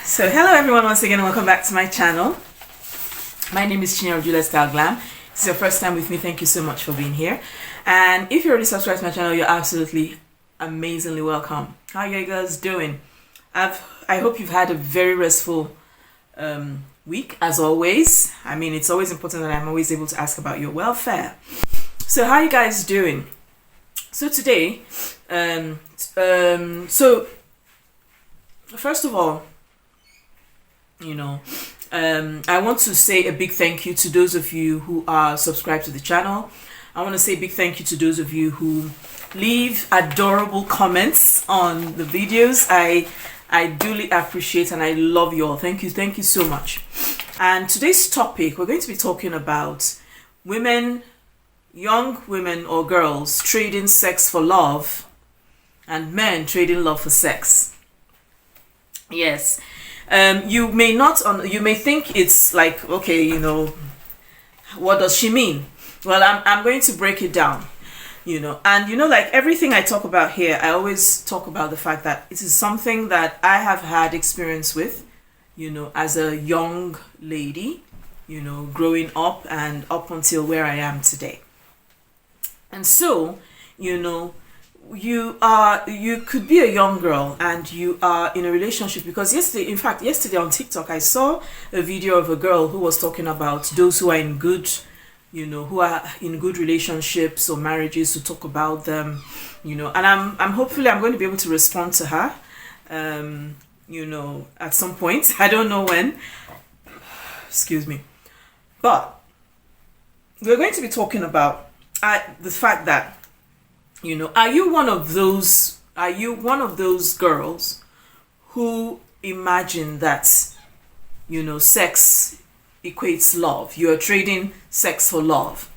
So hello everyone, once again, welcome back to my channel. My name is Chinyere Julia Style Glam. This is your first time with me. Thank you so much for being here. And if you're already subscribed to my channel, you're absolutely amazingly welcome. How are you guys doing? I hope you've had a very restful week, as always. I mean, it's always important that I'm always able to ask about your welfare. So how are you guys doing? So today, so first of all, I want to say a big thank you to those of you who are subscribed to the channel. I want to say a big thank you to those of you who leave adorable comments on the videos. I duly appreciate and I love you all. Thank you so much. And today's topic, we're going to be talking about women, young women or girls trading sex for love and men trading love for sex. Yes. You may think it's like, okay, what does she mean? Well, I'm going to break it down, and like everything I talk about here, I always talk about the fact that it is something that I have had experience with, as a young lady, growing up and up until where I am today. And so, you could be a young girl and you are in a relationship, because yesterday on TikTok I saw a video of a girl who was talking about those who are in good relationships or marriages, to talk about them, and I'm hopefully I'm going to be able to respond to her at some point. I don't know when, excuse me, but we're going to be talking about the fact that are you one of those girls who imagine that, sex equates love? You're trading sex for love.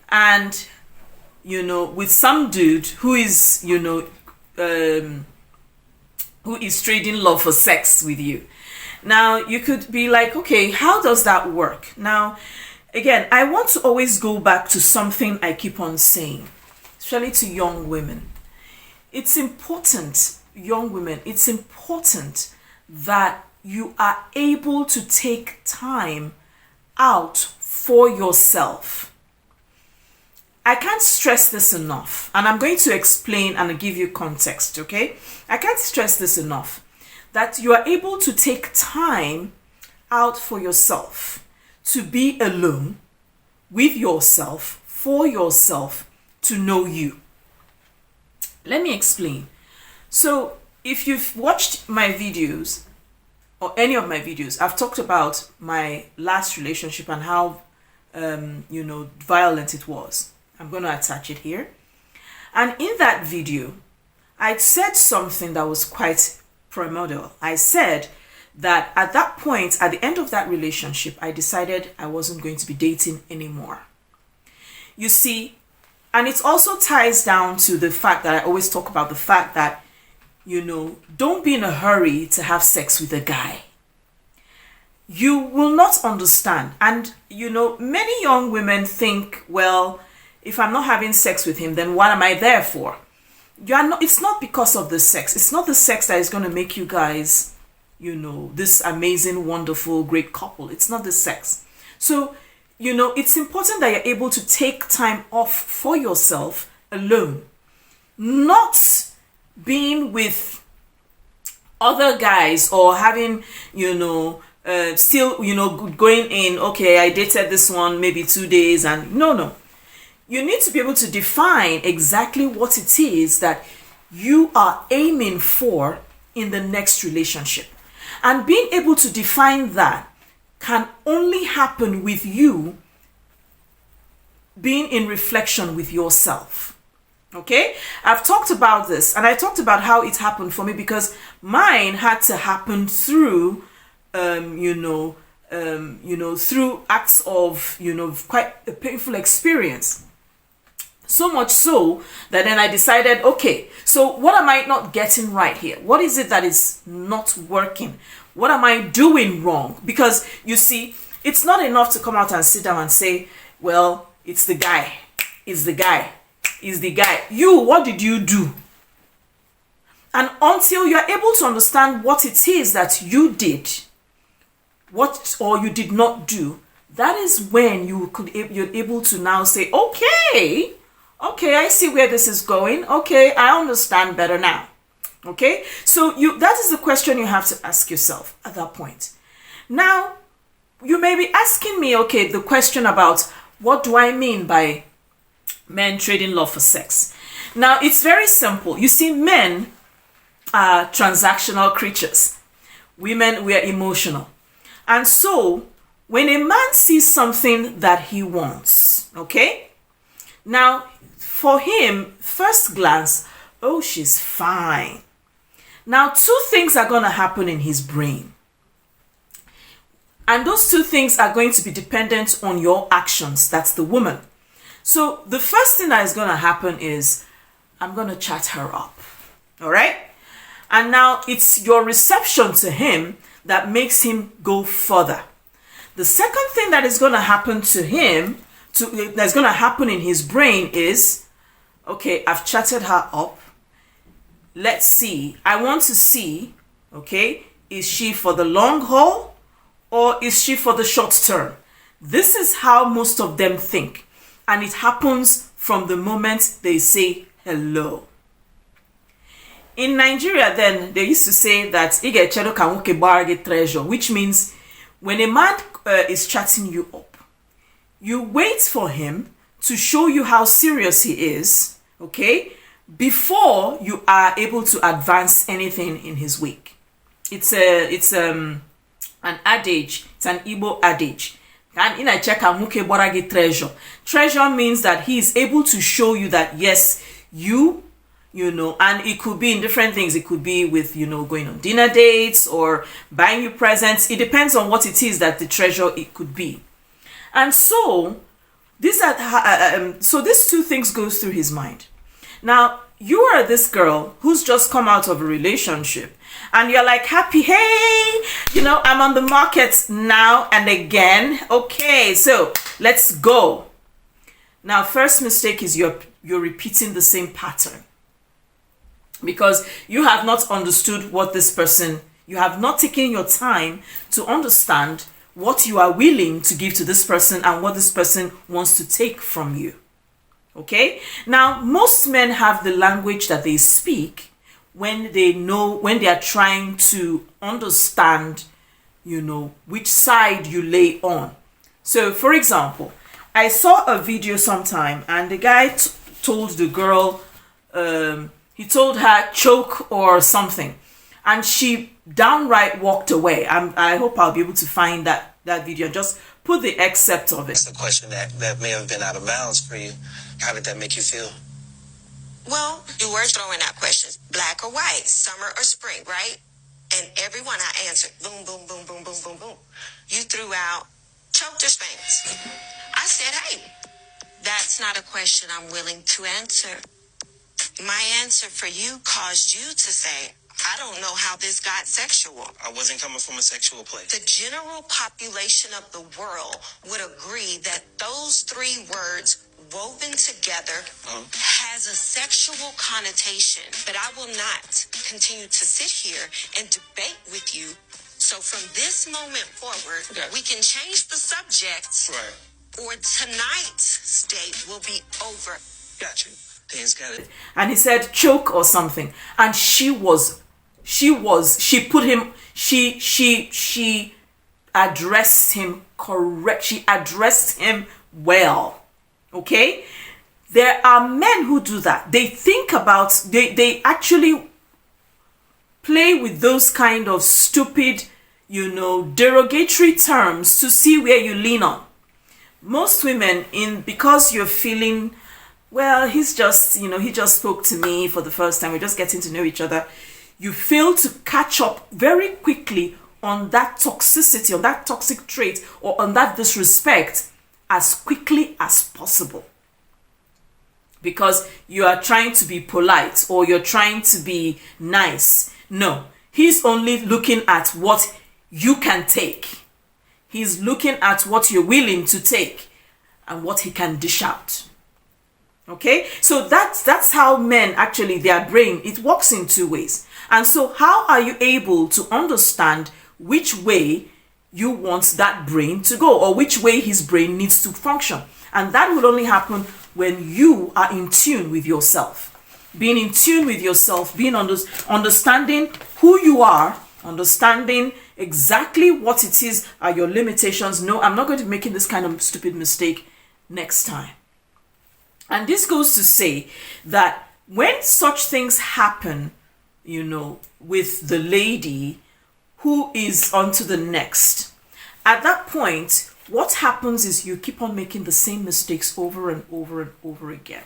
And, with some dude who is trading love for sex with you. Now, you could be like, okay, how does that work? Now, again, I want to always go back to something I keep on saying, especially to young women. It's important, young women, it's important that you are able to take time out for yourself. I can't stress this enough, and I'm going to explain and give you context, okay? I can't stress this enough, that you are able to take time out for yourself, to be alone with yourself, for yourself, to know you. Let me explain. So if you've watched my videos or any of my videos, I've talked about my last relationship and how violent it was. I'm going to attach it here. And in that video, I said something that was quite primordial. I said that at that point, at the end of that relationship, I decided I wasn't going to be dating anymore. You see, and it also ties down to the fact that I always talk about the fact that, don't be in a hurry to have sex with a guy. You will not understand. And, many young women think, well, if I'm not having sex with him, then what am I there for? It's not because of the sex. It's not the sex that is going to make you guys, this amazing, wonderful, great couple. It's not the sex. So, it's important that you're able to take time off for yourself alone, not being with other guys or having, still, going in, okay, I dated this one maybe 2 days, and no. You need to be able to define exactly what it is that you are aiming for in the next relationship. And being able to define that can only happen with you being in reflection with yourself. Okay? I've talked about this, and I talked about how it happened for me, because mine had to happen through through acts of, quite a painful experience. So much so that then I decided, okay, so what am I not getting right here? What is it that is not working? What am I doing wrong? Because you see, it's not enough to come out and sit down and say, well, it's the guy. It's the guy. It's the guy. You, what did you do? And until you're able to understand what it is that you did, what or you did not do, that is when you're able to now say, okay, I see where this is going. Okay, I understand better now. Okay, so that is the question you have to ask yourself at that point. Now, you may be asking me, okay, the question about what do I mean by men trading love for sex? Now, it's very simple. You see, men are transactional creatures. Women, we are emotional. And so, when a man sees something that he wants, okay? Now, for him, first glance, oh, she's fine. Now, two things are going to happen in his brain. And those two things are going to be dependent on your actions. That's the woman. So, the first thing that is going to happen is, I'm going to chat her up. All right? And now, it's your reception to him that makes him go further. The second thing that is going to happen to him, that's going to happen in his brain is, okay, I've chatted her up. Let's see. I want to see, okay, is she for the long haul or is she for the short term? This is how most of them think. And it happens from the moment they say hello. In Nigeria, then, they used to say that treasure, which means when a man is chatting you up, you wait for him to show you how serious he is, okay, before you are able to advance anything in his wake. It's an adage, it's an Igbo adage. And in a check treasure. Treasure means that he is able to show you that yes, you know, and it could be in different things. It could be with, going on dinner dates or buying you presents. It depends on what it is that the treasure it could be. And so these two things goes through his mind. Now, you are this girl who's just come out of a relationship and you're like happy, hey, I'm on the market now and again. Okay, so let's go. Now, first mistake is you're repeating the same pattern. Because you have not understood what this person, you have not taken your time to understand what you are willing to give to this person and what this person wants to take from you. Okay? Now, most men have the language that they speak when they are trying to understand, which side you lay on. So, for example, I saw a video sometime and the guy told the girl, he told her choke or something, and she downright walked away. I hope I'll be able to find that video. Just put the excerpt of it. That's the question that may have been out of bounds for you. How did that make you feel? Well, you were throwing out questions, black or white, summer or spring, right? And everyone I answered, boom, boom, boom, boom, boom, boom, boom. You threw out choked or spanked. I said, hey, that's not a question I'm willing to answer. My answer for you caused you to say, I don't know how this got sexual. I wasn't coming from a sexual place. The general population of the world would agree that those three words woven together has a sexual connotation. But I will not continue to sit here and debate with you. So from this moment forward, we can change the subject, right, or tonight's state will be over. Got you. And he said choke or something, and she addressed him correct. She addressed him well. Okay, there are men who do that. They think about, they actually play with those kind of stupid, derogatory terms to see where you lean on. Most women, because you're feeling, well, he's just, he just spoke to me for the first time. We're just getting to know each other. You fail to catch up very quickly on that toxicity, on that toxic trait, or on that disrespect as quickly as possible. Because you are trying to be polite or you're trying to be nice. No, he's only looking at what you can take. He's looking at what you're willing to take and what he can dish out. Okay, so that's how men actually, their brain, it works in two ways. And so how are you able to understand which way you want that brain to go, or which way his brain needs to function? And that will only happen when you are in tune with yourself. Being in tune with yourself, being understanding who you are, understanding exactly what it is are your limitations. No, I'm not going to be making this kind of stupid mistake next time. And this goes to say that when such things happen, with the lady who is on to the next, at that point, what happens is you keep on making the same mistakes over and over and over again.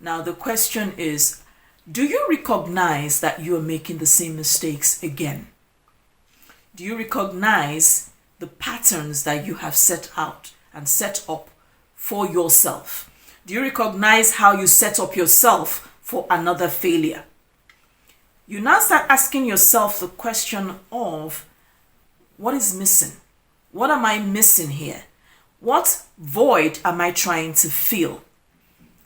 Now, the question is, do you recognize that you are making the same mistakes again? Do you recognize the patterns that you have set out and set up for yourself? Do you recognize how you set up yourself for another failure? You now start asking yourself the question of, what is missing? What am I missing here? What void am I trying to fill?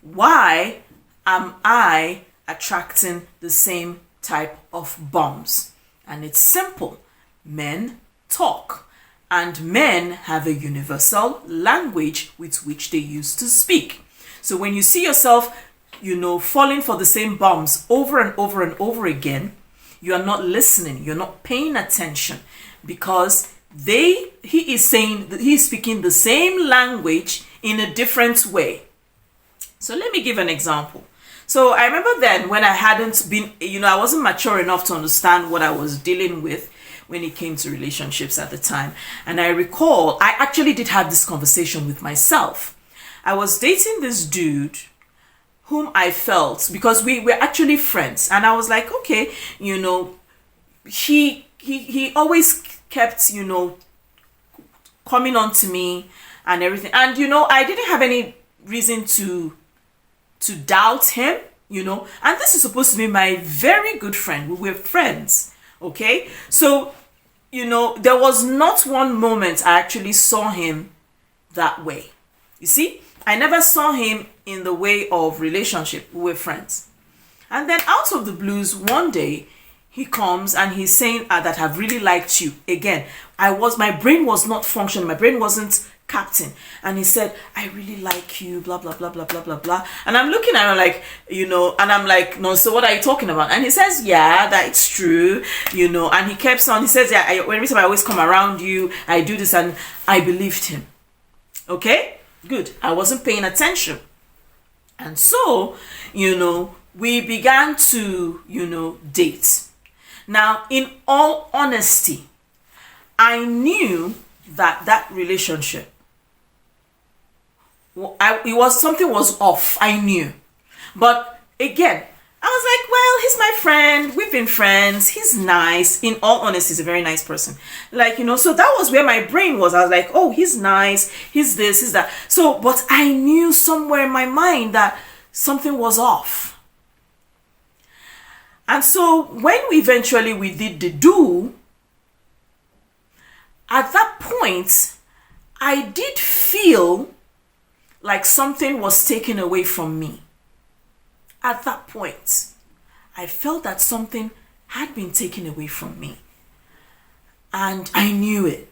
Why am I attracting the same type of bums? And it's simple. Men talk, and men have a universal language with which they used to speak. So when you see yourself, falling for the same bums over and over and over again, you are not listening, you're not paying attention, because he is saying that he's speaking the same language in a different way. So let me give an example. So I remember then when I hadn't been, I wasn't mature enough to understand what I was dealing with when it came to relationships at the time. And I recall, I actually did have this conversation with myself. I was dating this dude whom I felt, because we were actually friends, and I was like, okay, he always kept, coming on to me and everything. And, I didn't have any reason to doubt him, and this is supposed to be my very good friend. We were friends. Okay. So, there was not one moment I actually saw him that way. You see, I never saw him in the way of relationship. We were friends. And then out of the blues, one day he comes and he's saying that I've really liked you. Again, my brain was not functioning. My brain wasn't captain. And he said, I really like you, blah, blah, blah, blah, blah, blah, blah. And I'm looking at him like, and I'm like, no, so what are you talking about? And he says, yeah, that's true, and he kept on, he says, yeah, every time I always come around you, I do this, and I believed him. Okay, good. I wasn't paying attention. And so, we began to, date. Now, in all honesty, I knew that relationship, something was off. I knew. But again, I was like, well, he's my friend. We've been friends. He's nice. In all honesty, he's a very nice person. So that was where my brain was. I was like, oh, he's nice. He's this, he's that. So, but I knew somewhere in my mind that something was off. And so when we did the do, at that point, I did feel like something was taken away from me. At that point, I felt that something had been taken away from me. And I knew it.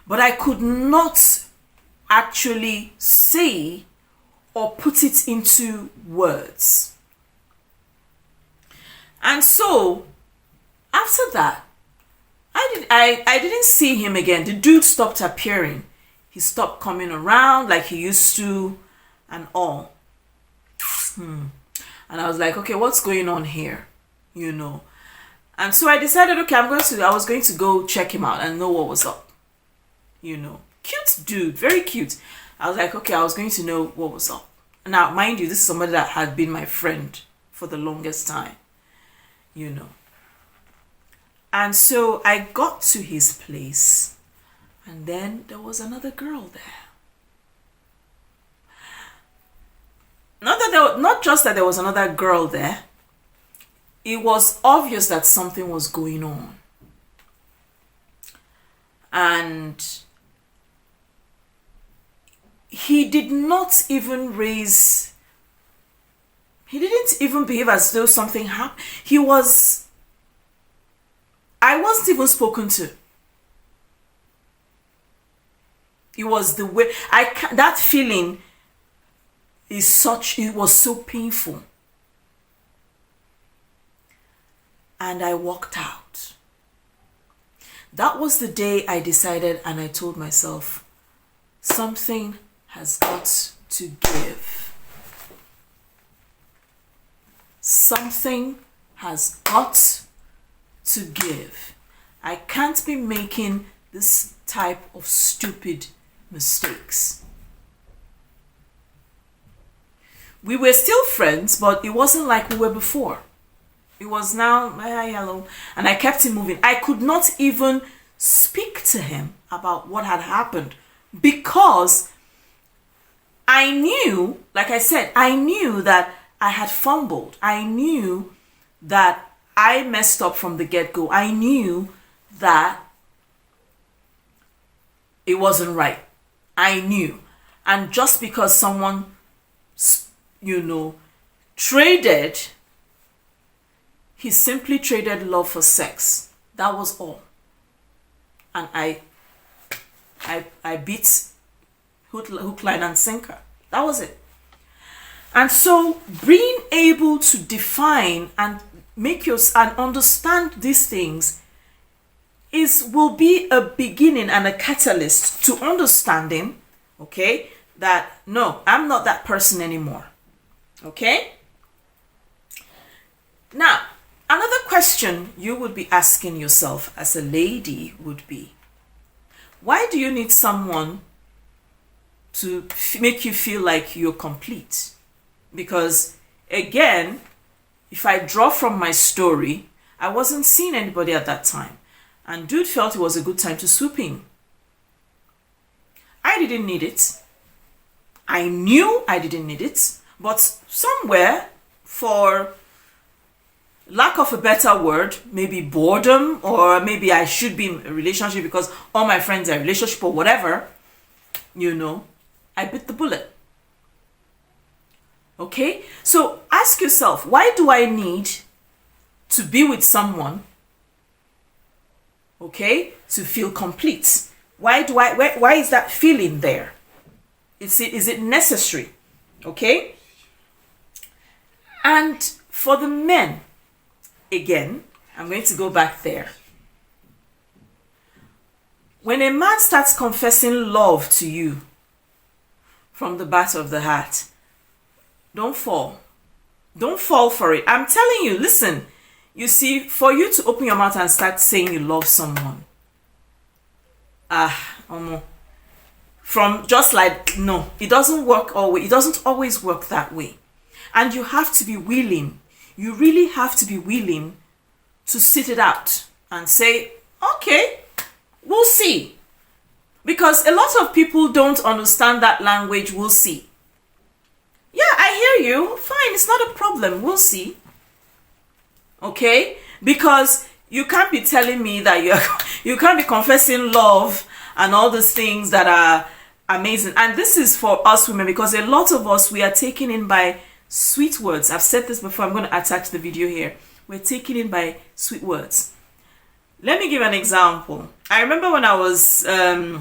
But I could not actually say or put it into words. And so, after that, I didn't see him again. The dude stopped appearing. He stopped coming around like he used to and all. And I was like, okay, what's going on here? And so I decided, okay, I was going to go check him out and know what was up. Cute dude, very cute. I was like, okay, I was going to know what was up. Now, mind you, this is somebody that had been my friend for the longest time. And so I got to his place, and then there was another girl there. Not just that there was another girl there, it was obvious that something was going on. And he did not even raise, he didn't even behave as though something happened. I wasn't even spoken to. It was the way, that feeling it was so painful. And I walked out. That was the day I decided, and I told myself, something has got to give. Something has got to give. I can't be making this type of stupid mistakes. We were still friends, but it wasn't like we were before. It was now, hi, hello, and I kept it moving. I could not even speak to him about what had happened because I knew, like I said, I knew that I had fumbled. I knew that I messed up from the get-go. I knew that it wasn't right. I knew. And just because someone, traded, he simply traded love for sex. That was all. And I beat hook, line, and sinker. That was it. And so being able to define and and understand these things will be a beginning and a catalyst to understanding, okay, that no, I'm not that person anymore. Okay? Now, another question you would be asking yourself as a lady would be, why do you need someone to make you feel like you're complete? Because again, if I draw from my story, I wasn't seeing anybody at that time. And dude felt it was a good time to swoop in. I didn't need it. I knew I didn't need it. But somewhere, for lack of a better word, maybe boredom, or maybe I should be in a relationship because all my friends are in a relationship or whatever, I bit the bullet. Okay? So ask yourself, why do I need to be with someone, okay, to feel complete? Why is that feeling there? Is it necessary? Okay? And for the men, again, I'm going to go back there. When a man starts confessing love to you from the bottom of the heart, don't fall. Don't fall for it. I'm telling you, listen, you see, for you to open your mouth and start saying you love someone, from just like, no, it doesn't work always. It doesn't always work that way. And you have to be willing. You really have to be willing to sit it out and say, okay, we'll see. Because a lot of people don't understand that language, we'll see. Yeah, I hear you. Fine, it's not a problem. We'll see. Okay? Because you can't be telling me that you can't be confessing love and all these things that are amazing. And this is for us women, because a lot of us, we are taken in by sweet words. I've said this before. I'm going to attach the video here. We're taken in by sweet words. Let me give an example. I remember when I was, I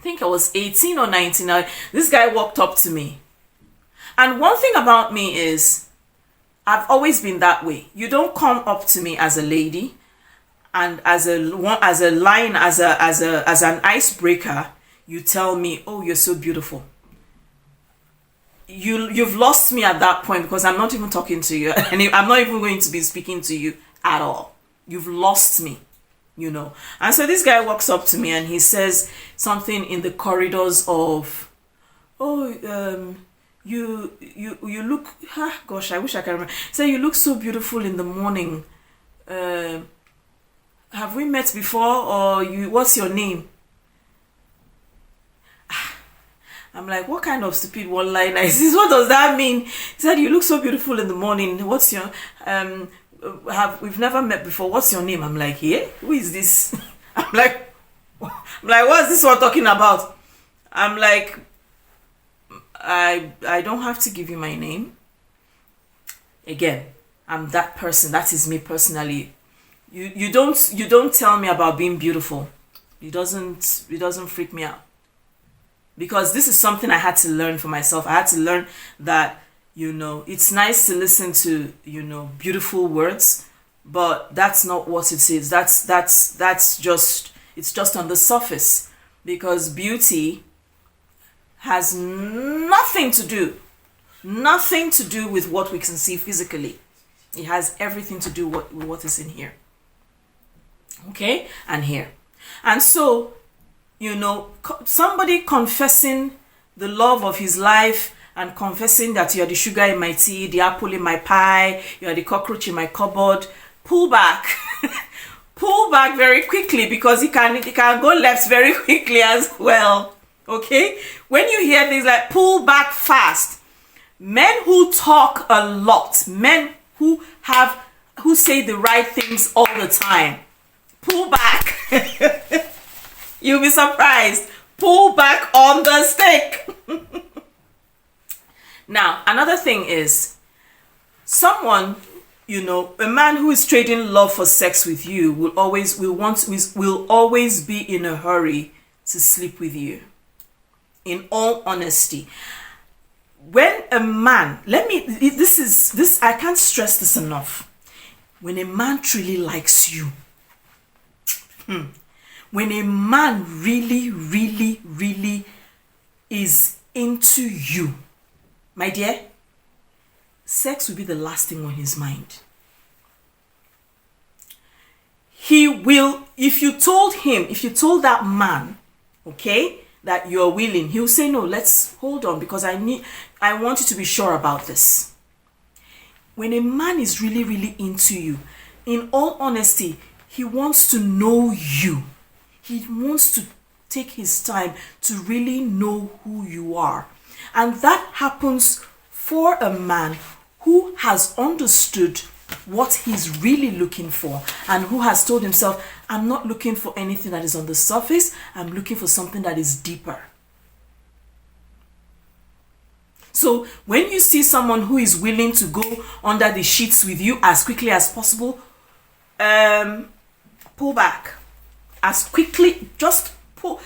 think I was 18 or 19. This guy walked up to me. And one thing about me is, I've always been that way. You don't come up to me as a lady and as an icebreaker, you tell me, oh, you're so beautiful. You've lost me at that point, because I'm not even talking to you, and I'm not even going to be speaking to you at all. You've lost me, And so this guy walks up to me and he says something in the corridors of, oh, you look, gosh, I wish I can remember. Say, you look so beautiful in the morning. Have we met before, or what's your name? I'm like, what kind of stupid one-liner is this? What does that mean? He said, you look so beautiful in the morning. What's your, we've never met before. What's your name? I'm like, yeah, who is this? I'm like, what's this one talking about? I'm like, I don't have to give you my name. Again, I'm that person. That is me personally. You don't tell me about being beautiful. It doesn't freak me out. Because this is something I had to learn for myself. I had to learn that, it's nice to listen to, beautiful words, but that's not what it is. That's just, it's just on the surface, because beauty has nothing to do with what we can see physically. It has everything to do with what is in here. Okay? And here. And so, somebody confessing the love of his life and confessing that you are the sugar in my tea, the apple in my pie, you are the cockroach in my cupboard, pull back. Pull back very quickly, because it can go left very quickly as well. Okay? When you hear things like pull back fast, men who talk a lot, men who say the right things all the time, pull back. You'll be surprised. Pull back on the stick. Now, another thing is, someone, a man who is trading love for sex with you will always be in a hurry to sleep with you. In all honesty, when a man, I can't stress this enough. When a man truly likes you, when a man really, really, really is into you, my dear, sex will be the last thing on his mind. He will, if you told that man, okay, that you're willing, he'll say, no, let's hold on, because I want you to be sure about this. When a man is really, really into you, in all honesty, he wants to know you. He wants to take his time to really know who you are. And that happens for a man who has understood what he's really looking for, and who has told himself, I'm not looking for anything that is on the surface, I'm looking for something that is deeper. So when you see someone who is willing to go under the sheets with you as quickly as possible, pull back as quickly. Just put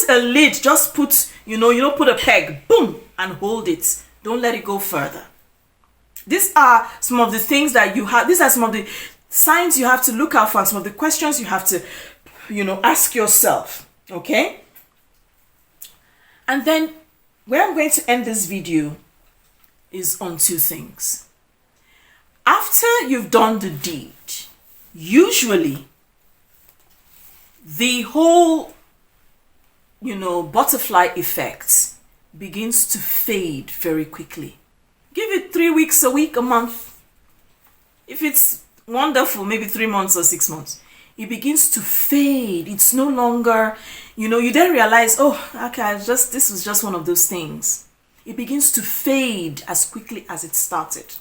a lid, just put a peg, boom, and hold it. Don't let it go further. These are some of the things that you have. These are some of the signs you have to look out for, and some of the questions you have to, ask yourself. Okay? And then where I'm going to end this video is on two things. After you've done the deed, usually the whole, butterfly effect begins to fade very quickly. Give it 3 weeks, a week, a month. If it's wonderful, maybe 3 months or 6 months. It begins to fade. It's no longer, you then realize, oh, okay, this was just one of those things. It begins to fade as quickly as it started.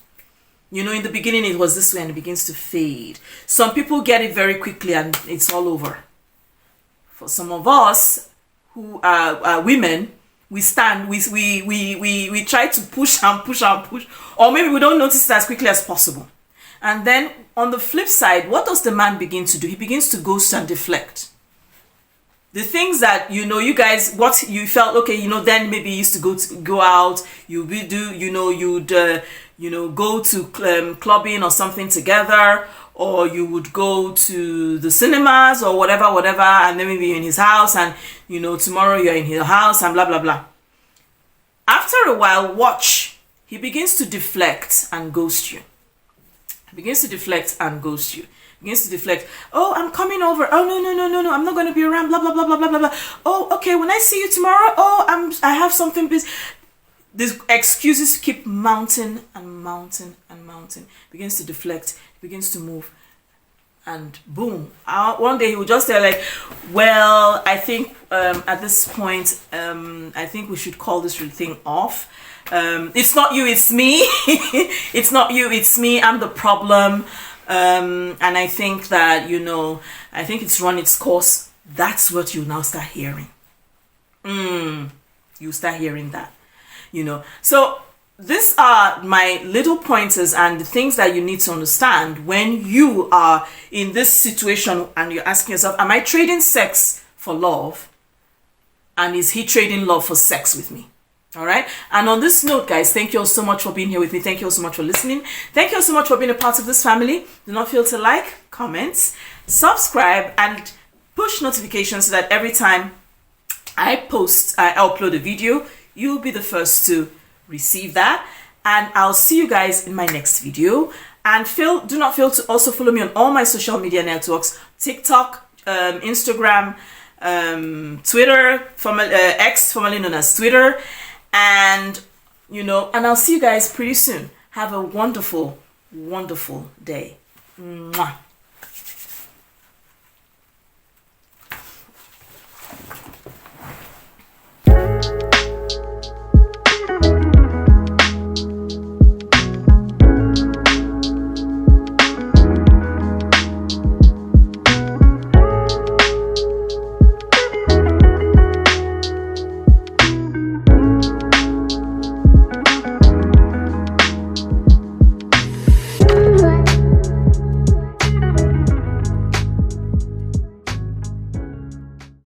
In the beginning it was this way, and it begins to fade. Some people get it very quickly and it's all over. For some of us who are women, we stand, we try to push and push and push, or maybe we don't notice it as quickly as possible. And then on the flip side, what does the man begin to do? He begins to ghost and deflect. The things that, you guys, what you felt, okay, then maybe you used to go out, you'd go to clubbing or something together, or you would go to the cinemas or whatever, and then maybe you're in his house, and tomorrow you're in his house, and blah blah blah. After a while, watch, he begins to deflect and ghost you. Begins to deflect. Oh, I'm coming over. Oh, no, I'm not going to be around, blah blah blah blah blah blah. Oh, okay, when I see you tomorrow, oh, I have something busy. These excuses keep mounting and mounting and mounting. Begins to deflect, begins to move, and boom. One day he will just say like, well, I think at this point, I think we should call this thing off. It's not you, it's me. It's not you, it's me. I'm the problem. And I think that, I think it's run its course. That's what you now start hearing. You start hearing that. you know. So these are my little pointers and the things that you need to understand when you are in this situation and you're asking yourself, am I trading sex for love? And is he trading love for sex with me? All right. And on this note, guys, thank you all so much for being here with me. Thank you all so much for listening. Thank you all so much for being a part of this family. Do not fail to like, comment, subscribe, and push notifications so that every time I upload a video, you'll be the first to receive that. And I'll see you guys in my next video. And do not fail to also follow me on all my social media networks: TikTok, Instagram, Twitter, X, formerly known as Twitter. And I'll see you guys pretty soon. Have a wonderful, wonderful day. Mwah.